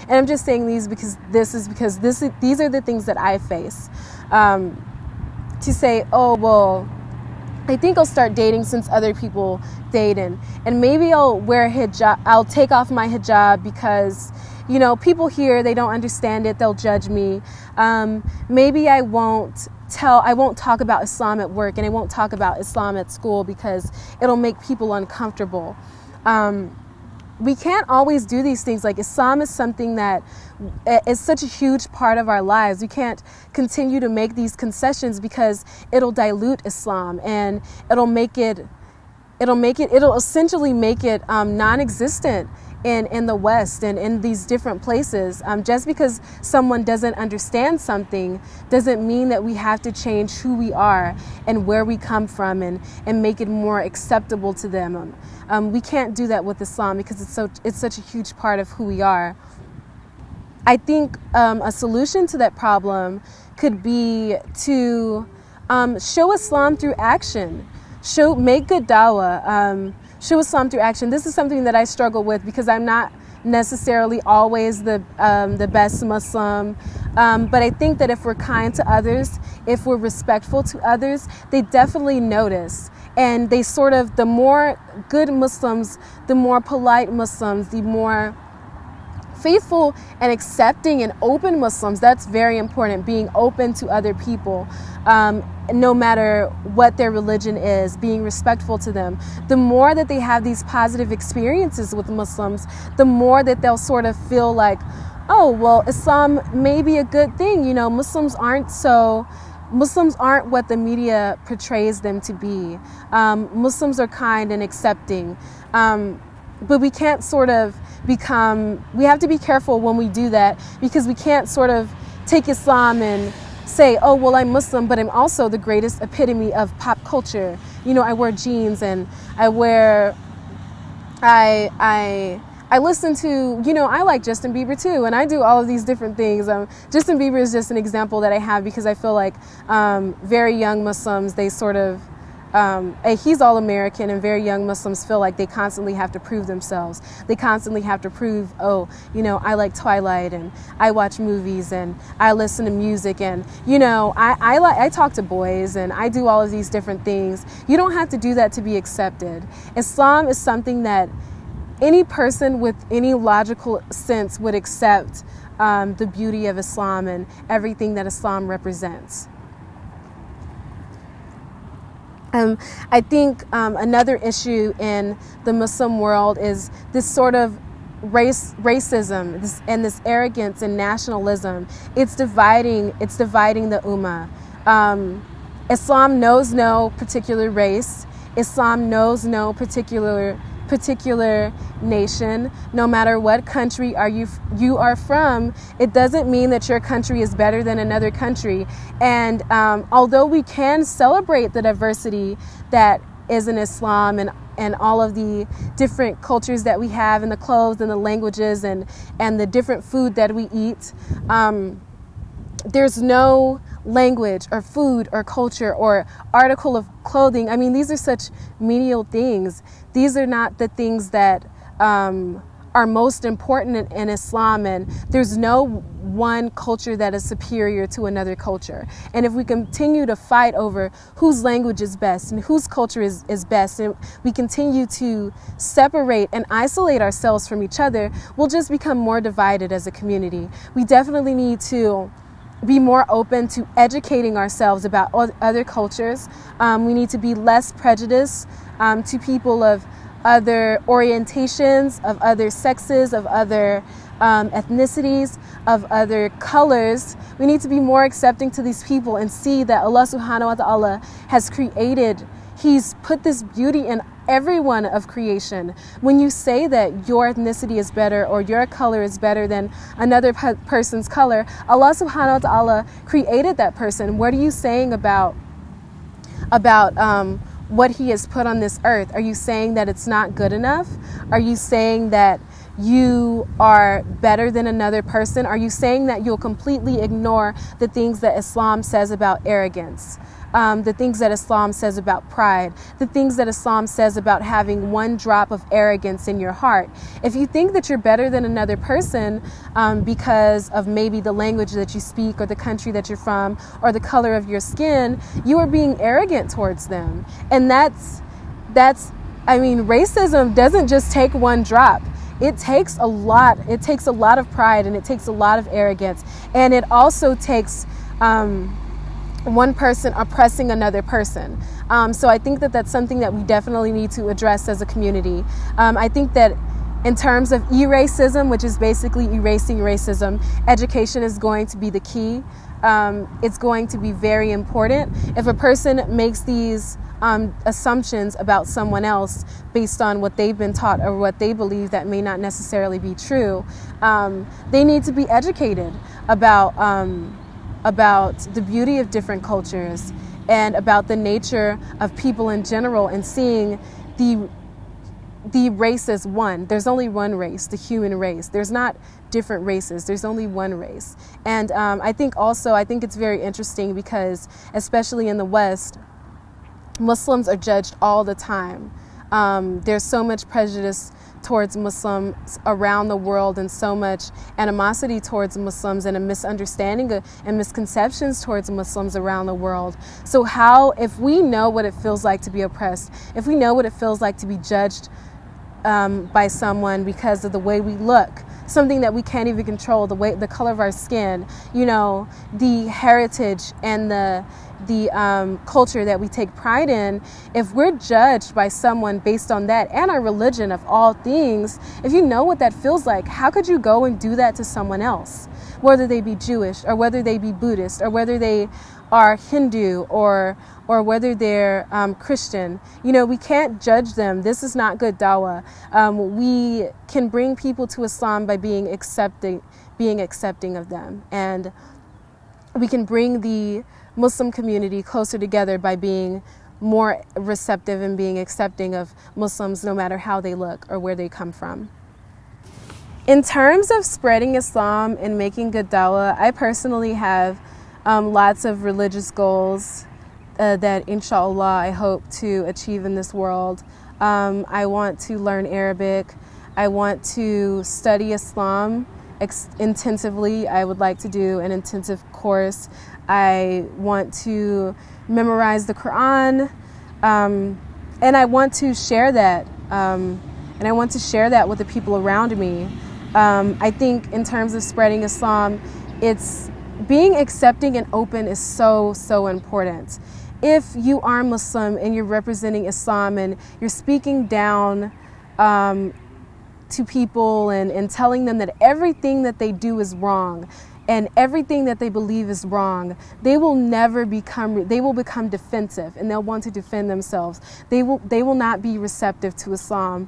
And I'm just saying these because these are the things that I face. To say, oh, well, I think I'll start dating since other people date, and maybe I'll wear hijab. I'll take off my hijab because, you know, people here, they don't understand it. They'll judge me. Maybe I won't talk about Islam at work, and I won't talk about Islam at school because it'll make people uncomfortable. We can't always do these things. Like, Islam is something that is such a huge part of our lives. We can't continue to make these concessions because it'll dilute Islam, and it'll essentially make it non-existent in the West and in these different places. Just because someone doesn't understand something doesn't mean that we have to change who we are and where we come from and make it more acceptable to them. We can't do that with Islam because it's such a huge part of who we are. I think a solution to that problem could be to show Islam through action. Make good dawah. Show Islam through action. This is something that I struggle with because I'm not necessarily always the best Muslim. But I think that if we're kind to others, if we're respectful to others, they definitely notice. And they sort of, the more good Muslims, the more polite Muslims, the more faithful and accepting and open Muslims. That's very important, being open to other people. No matter what their religion is, being respectful to them. The more that they have these positive experiences with Muslims, the more that they'll sort of feel like, oh, well, Islam may be a good thing. You know, Muslims aren't what the media portrays them to be. Muslims are kind and accepting. But we can't sort of we have to be careful when we do that, because we can't sort of take Islam and say, oh, well, I'm Muslim, but I'm also the greatest epitome of pop culture. You know, I wear jeans and I listen to, you know, I like Justin Bieber too, and I do all of these different things. Justin Bieber is just an example that I have because I feel like very young Muslims, they sort of, he's all American, and very young Muslims feel like they constantly have to prove themselves. They constantly have to prove, oh, you know, I like Twilight, and I watch movies, and I listen to music, and, you know, I talk to boys, and I do all of these different things. You don't have to do that to be accepted. Islam is something that any person with any logical sense would accept the beauty of Islam and everything that Islam represents. I think another issue in the Muslim world is this sort of racism and this arrogance and nationalism. It's dividing the ummah. Islam knows no particular race. Islam knows no particular nation. No matter what country you are from, it doesn't mean that your country is better than another country. And although we can celebrate the diversity that is in Islam and all of the different cultures that we have, and the clothes and the languages and the different food that we eat, there's no language or food or culture or article of clothing. I mean, these are such menial things. These are not the things that are most important in Islam, and there's no one culture that is superior to another culture. And if we continue to fight over whose language is best and whose culture is best, and we continue to separate and isolate ourselves from each other, we'll just become more divided as a community. We definitely need to be more open to educating ourselves about other cultures. We need to be less prejudiced to people of other orientations, of other sexes, of other ethnicities, of other colors. We need to be more accepting to these people and see that Allah subhanahu wa ta'ala has created, He's put this beauty in everyone of creation. When you say that your ethnicity is better or your color is better than another person's color, Allah subhanahu wa ta'ala created that person. What are you saying about what He has put on this earth? Are you saying that it's not good enough? Are you saying that you are better than another person? Are you saying that you'll completely ignore the things that Islam says about arrogance, the things that Islam says about pride, the things that Islam says about having one drop of arrogance in your heart? If you think that you're better than another person because of maybe the language that you speak or the country that you're from or the color of your skin, you are being arrogant towards them. And I mean, racism doesn't just take one drop. It takes a lot. It takes a lot of pride, and it takes a lot of arrogance. And it also takes one person oppressing another person. So I think that that's something that we definitely need to address as a community. I think that in terms of e-racism, which is basically erasing racism, education is going to be the key. It's going to be very important. If a person makes these assumptions about someone else based on what they've been taught or what they believe that may not necessarily be true, they need to be educated about the beauty of different cultures and about the nature of people in general, and seeing the race as one. There's only one race, the human race. There's not different races. There's only one race. And I think it's very interesting because, especially in the West, Muslims are judged all the time. There's so much prejudice towards Muslims around the world, and so much animosity towards Muslims, and a misunderstanding and misconceptions towards Muslims around the world. So if we know what it feels like to be oppressed, if we know what it feels like to be judged by someone because of the way we look, something that we can't even control, the color of our skin, the heritage and the culture that we take pride in, if we're judged by someone based on that and our religion of all things, if you know what that feels like, how could you go and do that to someone else, whether they be Jewish or whether they be Buddhist or whether they are Hindu or whether they're Christian? We can't judge them. This is not good dawah. We can bring people to Islam by being accepting of them, and we can bring the Muslim community closer together by being more receptive and being accepting of Muslims, no matter how they look or where they come from. In terms of spreading Islam and making good dawah, I personally have lots of religious goals that, inshallah, I hope to achieve in this world. I want to learn Arabic. I want to study Islam intensively. I would like to do an intensive course. I want to memorize the Quran, and I want to share that. And I want to share that with the people around me. I think in terms of spreading Islam, it's being accepting and open is so, so important. If you are Muslim and you're representing Islam and you're speaking down to people and telling them that everything that they do is wrong and everything that they believe is wrong, they will become defensive, and they'll want to defend themselves. They will not be receptive to Islam.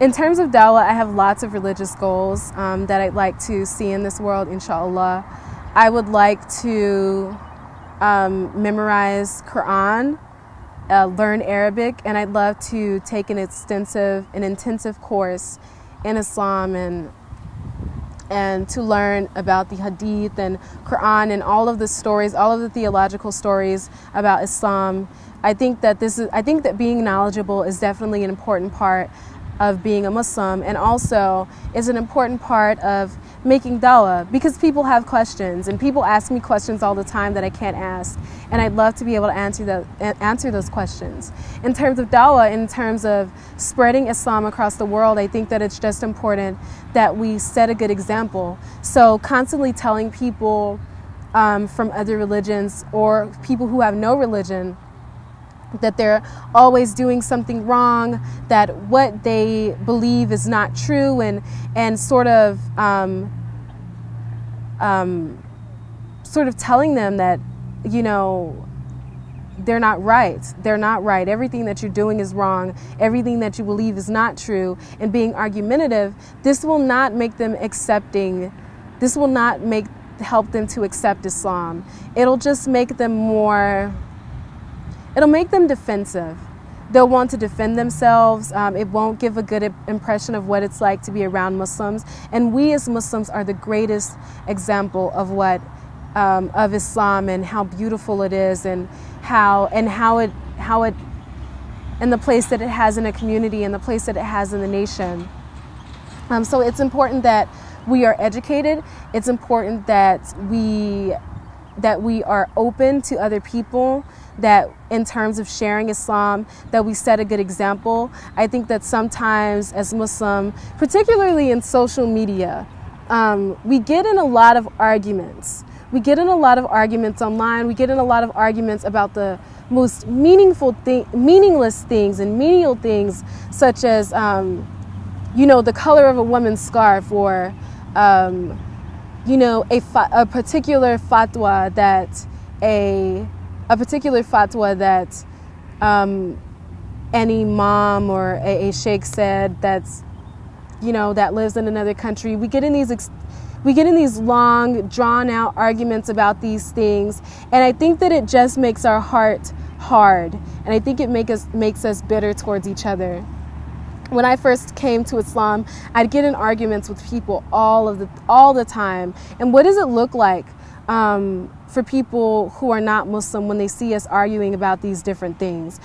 In terms of dawah, I have lots of religious goals that I'd like to see in this world, inshallah. I would like to memorize Quran, learn Arabic, and I'd love to take an intensive course in Islam and to learn about the Hadith and Quran and all of the stories, all of the theological stories about Islam. I think that being knowledgeable is definitely an important part of being a Muslim, and also is an important part of making dawah, because people have questions and people ask me questions all the time that I can't ask, and I'd love to be able to answer those questions. In terms of dawah, in terms of spreading Islam across the world, I think that it's just important that we set a good example. So constantly telling people from other religions or people who have no religion that they're always doing something wrong, that what they believe is not true, and sort of telling them that, they're not right. They're not right. Everything that you're doing is wrong. Everything that you believe is not true. And being argumentative, this will not make them accepting. This will not help them to accept Islam. It'll just make them it'll make them defensive. they'll want to defend themselves. It won't give a good impression of what it's like to be around Muslims. And we as Muslims are the greatest example of of Islam and how beautiful it is, and how it and the place that it has in a community and the place that it has in the nation. So it's important that we are educated. It's important that we are open to other people, that in terms of sharing Islam, that we set a good example. I think that sometimes as Muslim, particularly in social media, we get in a lot of arguments. We get in a lot of arguments online. We get in a lot of arguments about the most meaningless things and menial things, such as, the color of a woman's scarf, or, a particular fatwa that an imam or a sheikh said that lives in another country. We get in these long, drawn-out arguments about these things, and I think that it just makes our heart hard, and I think it makes us bitter towards each other. When I first came to Islam, I'd get in arguments with people all the time. And what does it look like for people who are not Muslim when they see us arguing about these different things?